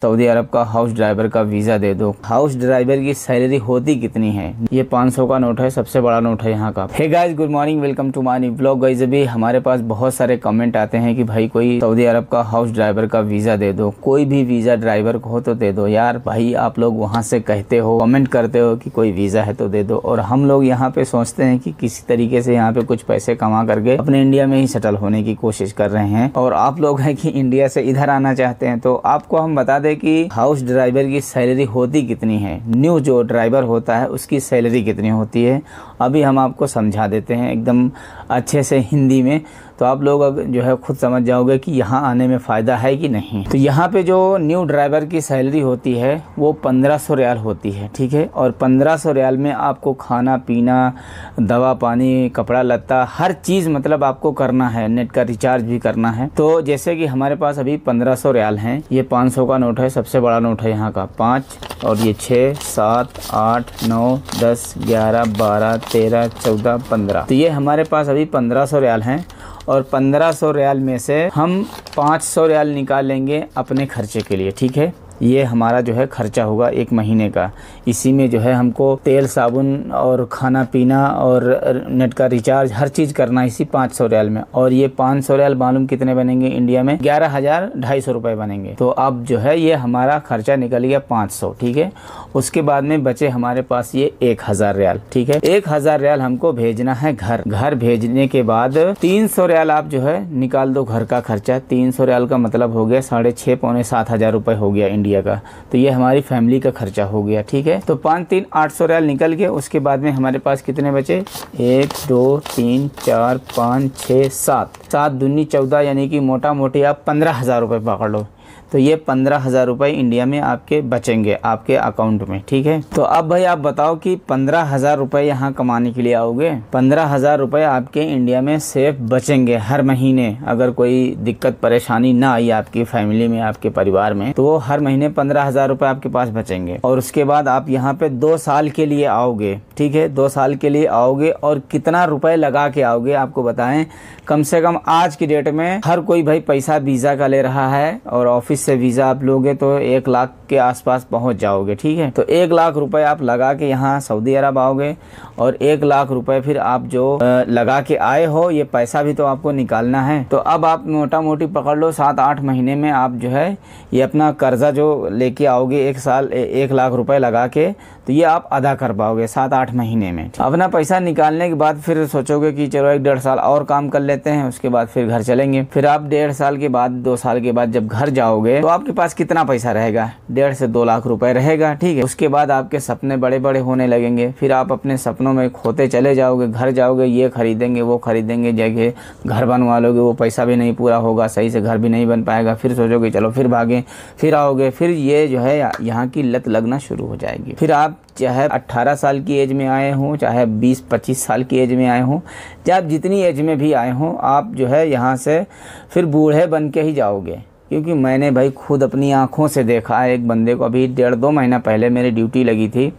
Saudi अरब का house driver का visa दे दो। हाउस ड्राइवर की सैलरी होती कितनी है? ये 500 का नोट है, सबसे बड़ा नोट है यहाँ का। Hey guys, good morning, welcome to my new vlog. Guys, अभी हमारे पास बहुत सारे कमेंट आते हैं कि भाई कोई सऊदी अरब का हाउस ड्राइवर का वीज़ा दे दो, कोई भी वीज़ा ड्राइवर को हो तो दे दो। यार भाई, आप लोग वहाँ से कहते हो, कमेंट करते हो कि कोई वीज़ा है तो दे दो, और हम लोग यहाँ पे सोचते हैं कि किसी तरीके से यहाँ पे कुछ पैसे कमा करके अपने इंडिया में ही सेटल होने की कोशिश कर रहे हैं, और आप लोग हैं कि इंडिया से इधर आना चाहते हैं। तो आपको हम बता दें कि हाउस ड्राइवर की सैलरी होती कितनी है, न्यू जो ड्राइवर होता है उसकी सैलरी कितनी होती है, अभी हम आपको समझा देते हैं एकदम अच्छे से हिंदी में। तो आप लोग जो है खुद समझ जाओगे कि यहाँ आने में फ़ायदा है कि नहीं। तो यहाँ पे जो न्यू ड्राइवर की सैलरी होती है वो 1500 रियाल होती है, ठीक है। और 1500 रियाल में आपको खाना पीना, दवा पानी, कपड़ा लत्ता, हर चीज़ मतलब आपको करना है, नेट का रिचार्ज भी करना है। तो जैसे कि हमारे पास अभी 1500 रियाल हैं, ये 500 का नोट है, सबसे बड़ा नोट है यहाँ का 5, और ये 6, 7, 8, 9, 10, 11, 12, 13, 14, 15। तो ये हमारे पास अभी 1500 रियाल हैं, और 1500 रियाल में से हम 500 रियाल निकाल लेंगे अपने खर्चे के लिए, ठीक है। ये हमारा जो है खर्चा होगा एक महीने का। इसी में जो है हमको तेल साबुन और खाना पीना और नेट का रिचार्ज हर चीज़ करना इसी 500 रियाल में। और ये 500 रियाल मालूम कितने बनेंगे इंडिया में? 11,250 रुपये बनेंगे। तो अब जो है ये हमारा खर्चा निकल गया 500, ठीक है। उसके बाद में बचे हमारे पास ये 1000 रियाल, ठीक है। 1000 रियाल हमको भेजना है घर। घर भेजने के बाद 300 रियाल आप जो है निकाल दो घर का खर्चा। 300 रियाल का मतलब हो गया 6,500 पौने 7,000 रुपये हो गया इंडिया का। तो ये हमारी फैमिली का खर्चा हो गया, ठीक है। तो 5, 3, 800 रियाल निकल गए। उसके बाद में हमारे पास कितने बचे? 1, 2, 3, 4, 5, 6, 7, 7 दूनी 14, यानी कि मोटा मोटी आप 15,000 रुपये पकड़ लो। तो ये 15,000 रुपये इंडिया में आपके बचेंगे आपके अकाउंट में, ठीक है। तो अब भाई आप बताओ कि 15,000 रुपये यहाँ कमाने के लिए आओगे, 15,000 रुपये आपके इंडिया में सेफ बचेंगे हर महीने। अगर कोई दिक्कत परेशानी ना आई आपकी फैमिली में, आपके परिवार में, तो वो हर महीने 15,000 रुपये आपके पास बचेंगे। और उसके बाद आप यहाँ पे 2 साल के लिए आओगे, ठीक है। 2 साल के लिए आओगे, और कितना रुपए लगा के आओगे आपको बताएं। कम से कम आज की डेट में हर कोई भाई पैसा वीज़ा का ले रहा है, और ऑफिस से वीज़ा आप लोगे तो 1 लाख के आसपास पहुंच जाओगे, ठीक है। तो 1 लाख रुपए आप लगा के यहाँ सऊदी अरब आओगे, और 1 लाख रुपए फिर आप जो लगा के आए हो, ये पैसा भी तो आपको निकालना है। तो अब आप मोटा मोटी पकड़ लो 7-8 महीने में आप जो है ये अपना कर्जा जो लेके आओगे 1 साल 1 लाख रुपए लगा के, तो ये आप अदा कर पाओगे 7-8 महीने में। अपना पैसा निकालने के बाद फिर सोचोगे कि चलो 1-1.5 साल और काम कर लेते हैं, उसके बाद फिर घर चलेंगे। फिर आप 1.5 साल के बाद, 2 साल के बाद जब घर जाओगे तो आपके पास कितना पैसा रहेगा? 1.5 से 2 लाख रुपए रहेगा, ठीक है। उसके बाद आपके सपने बड़े बड़े होने लगेंगे। फिर आप अपने सपनों में खोते चले जाओगे, घर जाओगे, ये खरीदेंगे वो खरीदेंगे, जगह घर बनवा लोगे, वो पैसा भी नहीं पूरा होगा, सही से घर भी नहीं बन पाएगा। फिर सोचोगे चलो फिर भागें, फिर आओगे, फिर ये जो है यहाँ की लत लगना शुरू हो जाएगी। फिर आप चाहे 18 साल की एज में आए हों, चाहे 20-25 साल की एज में आए हों, चाहे आप जितनी एज में भी आए हों, आप जो है यहाँ से फिर बूढ़े बन के ही जाओगे। क्योंकि मैंने भाई खुद अपनी आंखों से देखा है एक बंदे को। अभी 1.5-2 महीना पहले मेरी ड्यूटी लगी थी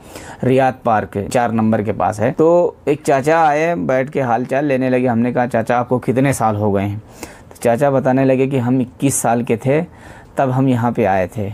रियाद पार्क 4 नंबर के पास है। तो एक चाचा आए, बैठ के हाल चाल लेने लगे। हमने कहा चाचा आपको कितने साल हो गए हैं? तो चाचा बताने लगे कि हम 21 साल के थे तब हम यहाँ पे आए थे,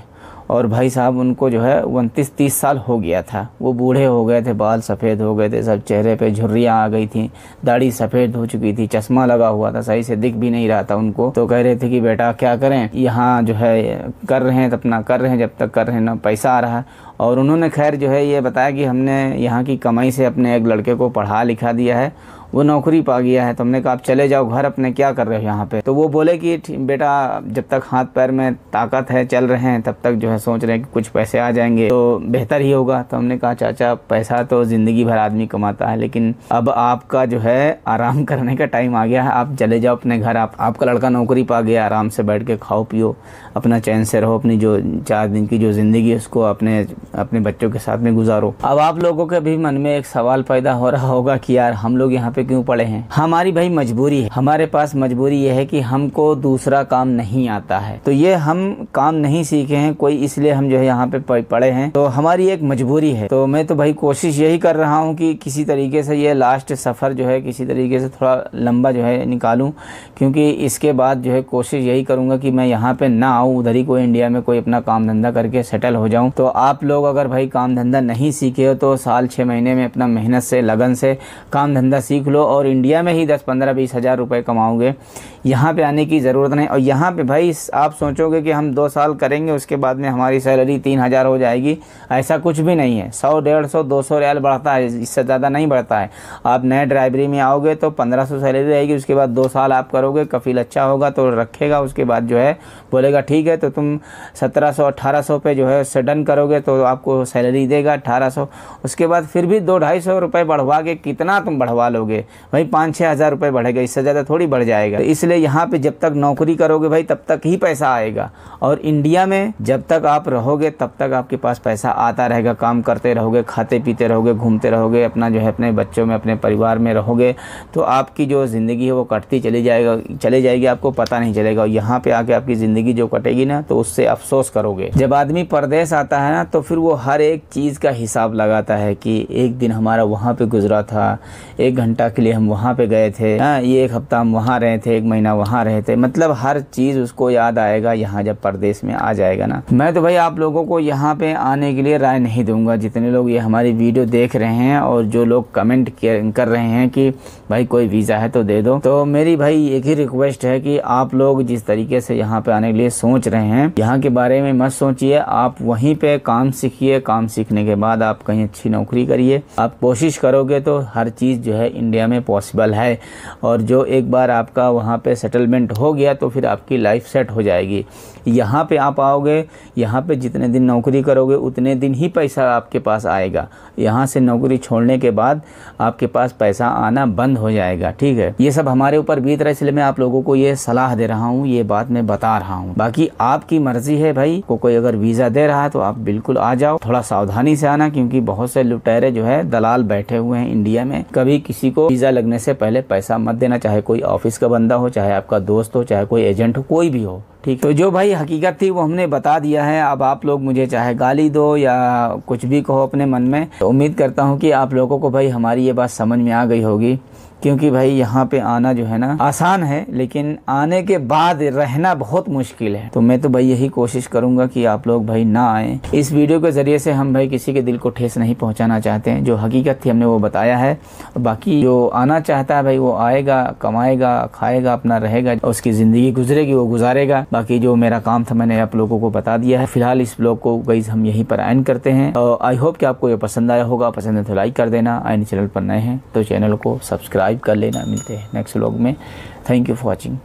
और भाई साहब उनको जो है 29-30 साल हो गया था। वो बूढ़े हो गए थे, बाल सफ़ेद हो गए थे, सब चेहरे पे झुर्रियाँ आ गई थी, दाढ़ी सफ़ेद हो चुकी थी, चश्मा लगा हुआ था, सही से दिख भी नहीं रहा था उनको। तो कह रहे थे कि बेटा क्या करें, यहाँ जो है कर रहे हैं तो अपना कर रहे हैं, जब तक कर रहे हैं ना पैसा आ रहा है। और उन्होंने खैर जो है ये बताया कि हमने यहाँ की कमाई से अपने एक लड़के को पढ़ा लिखा दिया है, वो नौकरी पा गया है। तो हमने कहा आप चले जाओ घर अपने, क्या कर रहे हो यहाँ पे? तो वो बोले कि बेटा जब तक हाथ पैर में ताकत है, चल रहे हैं, तब तक जो है सोच रहे हैं कि कुछ पैसे आ जाएंगे तो बेहतर ही होगा। तो हमने कहा चाचा पैसा तो ज़िंदगी भर आदमी कमाता है, लेकिन अब आपका जो है आराम करने का टाइम आ गया है, आप चले जाओ अपने घर। आपका लड़का नौकरी पा गया, आराम से बैठ के खाओ पियो, अपना चैन से रहो, अपनी जो 4 दिन की जो ज़िंदगी है उसको अपने बच्चों के साथ में गुजारो। अब आप लोगों के भी मन में एक सवाल पैदा हो रहा होगा कि यार हम लोग यहाँ पे पे क्यों पड़े हैं? हमारी भाई मजबूरी है, हमारे पास मजबूरी ये है कि हमको दूसरा काम नहीं आता है, तो ये हम काम नहीं सीखे हैं कोई, इसलिए हम जो है यहाँ पे पड़े हैं, तो हमारी एक मजबूरी है। तो मैं तो भाई कोशिश यही कर रहा हूँ कि किसी तरीके से ये लास्ट सफ़र जो है किसी तरीके से थोड़ा लंबा जो है निकालूं, क्योंकि इसके बाद जो है कोशिश यही करूँगा कि मैं यहाँ पे ना आऊँ, उधर ही कोई इंडिया में कोई अपना काम धंधा करके सेटल हो जाऊँ। तो आप लोग अगर भाई काम धंधा नहीं सीखे हो तो साल 6 महीने में अपना मेहनत से लगन से काम धंधा सीख लो और इंडिया में ही 10-15-20 हज़ार रुपये कमाओगे। यहाँ पे आने की ज़रूरत नहीं। और यहाँ पे भाई आप सोचोगे कि हम 2 साल करेंगे उसके बाद में हमारी सैलरी 3,000 हो जाएगी, ऐसा कुछ भी नहीं है। 100, 150, 200 रियाल बढ़ता है, इससे ज़्यादा नहीं बढ़ता है। आप नए ड्राइवरी में आओगे तो 1500 सैलरी रहेगी, उसके बाद 2 साल आप करोगे, कफील अच्छा होगा तो रखेगा, उसके बाद जो है बोलेगा ठीक है तो तुम 1700, 1800 पे जो है उससे डन करोगे तो आपको सैलरी देगा 1800। उसके बाद फिर भी 200-250 रुपये बढ़वा के कितना तुम बढ़वा लोगे भाई? 5-6 हज़ार रुपये बढ़ेगा, इससे ज़्यादा थोड़ी बढ़ जाएगा। इसलिए यहाँ पे जब तक नौकरी करोगे भाई तब तक ही पैसा आएगा, और इंडिया में जब तक आप रहोगे तब तक आपके पास पैसा आता रहेगा। काम करते रहोगे, खाते पीते रहोगे, घूमते रहोगे, अपना जो है अपने बच्चों में अपने परिवार में रहोगे, तो आपकी जो ज़िंदगी है वो कटती चली जाएगी, आपको पता नहीं चलेगा। और यहाँ पे आके आपकी ज़िंदगी जो कटेगी ना तो उससे अफसोस करोगे। जब आदमी परदेश आता है ना तो फिर वो हर एक चीज़ का हिसाब लगाता है कि एक दिन हमारा वहाँ पे गुजरा था, 1 घंटा के लिए हम वहाँ पे गए थे, ये 1 हफ्ता हम वहाँ रहे थे, 1 महीना वहाँ रहे थे, मतलब हर चीज़ उसको याद आएगा यहाँ जब परदेश में आ जाएगा ना। मैं तो भाई आप लोगों को यहाँ पे आने के लिए राय नहीं दूंगा। जितने लोग ये हमारी वीडियो देख रहे हैं और जो लोग कमेंट कर रहे हैं कि भाई कोई वीज़ा है तो दे दो, तो मेरी भाई एक ही रिक्वेस्ट है कि आप लोग जिस तरीके से यहाँ पे आने के लिए सोच रहे हैं, यहाँ के बारे में मत सोचिए। आप वहीं पे काम सीखिए, काम सीखने के बाद आप कहीं अच्छी नौकरी करिए। आप कोशिश करोगे तो हर चीज़ जो है इंडिया में पॉसिबल है, और जो एक बार आपका वहाँ पे सेटलमेंट हो गया तो फिर आपकी लाइफ सेट हो जाएगी। यहाँ पे आप आओगे, यहाँ पे जितने दिन नौकरी करोगे उतने दिन ही पैसा आपके पास आएगा। यहाँ से नौकरी छोड़ने के बाद आपके पास पैसा आना बंद हो जाएगा, ठीक है। ये सब हमारे ऊपर बीत रहा है, इसलिए मैं आप लोगों को ये सलाह दे रहा हूँ, ये बात मैं बता रहा हूँ। बाकी आपकी मर्जी है भाई, कोई अगर वीज़ा दे रहा है तो आप बिल्कुल आ जाओ, थोड़ा सावधानी से आना, क्योंकि बहुत से लुटेरे जो है दलाल बैठे हुए हैं इंडिया में। कभी किसी को वीज़ा लगने से पहले पैसा मत देना, चाहे कोई ऑफिस का बंदा हो, चाहे आपका दोस्त हो, चाहे कोई एजेंट हो, कोई भी हो, ठीक। तो जो भाई हकीकत थी वो हमने बता दिया है। अब आप लोग मुझे चाहे गाली दो या कुछ भी कहो अपने मन में, तो उम्मीद करता हूँ कि आप लोगों को भाई हमारी ये बात समझ में आ गई होगी। क्योंकि भाई यहाँ पे आना जो है ना आसान है, लेकिन आने के बाद रहना बहुत मुश्किल है। तो मैं तो भाई यही कोशिश करूँगा कि आप लोग भाई ना आए। इस वीडियो के ज़रिए से हम भाई किसी के दिल को ठेस नहीं पहुँचाना चाहते हैं। जो हकीकत थी हमने वो बताया है। बाकी जो आना चाहता है भाई वो आएगा, कमाएगा, खाएगा, अपना रहेगा, उसकी ज़िंदगी गुजरेगी वो गुजारेगा। बाकी जो मेरा काम था मैंने आप लोगों को बता दिया है। फिलहाल इस ब्लॉग को गाइस हम यहीं पर एंड करते हैं। और आई होप कि आपको ये पसंद आया होगा। पसंद है तो लाइक कर देना। चैनल पर नए हैं तो चैनल को सब्सक्राइब कर लेना। मिलते हैं नेक्स्ट व्लॉग में। Thank you for watching.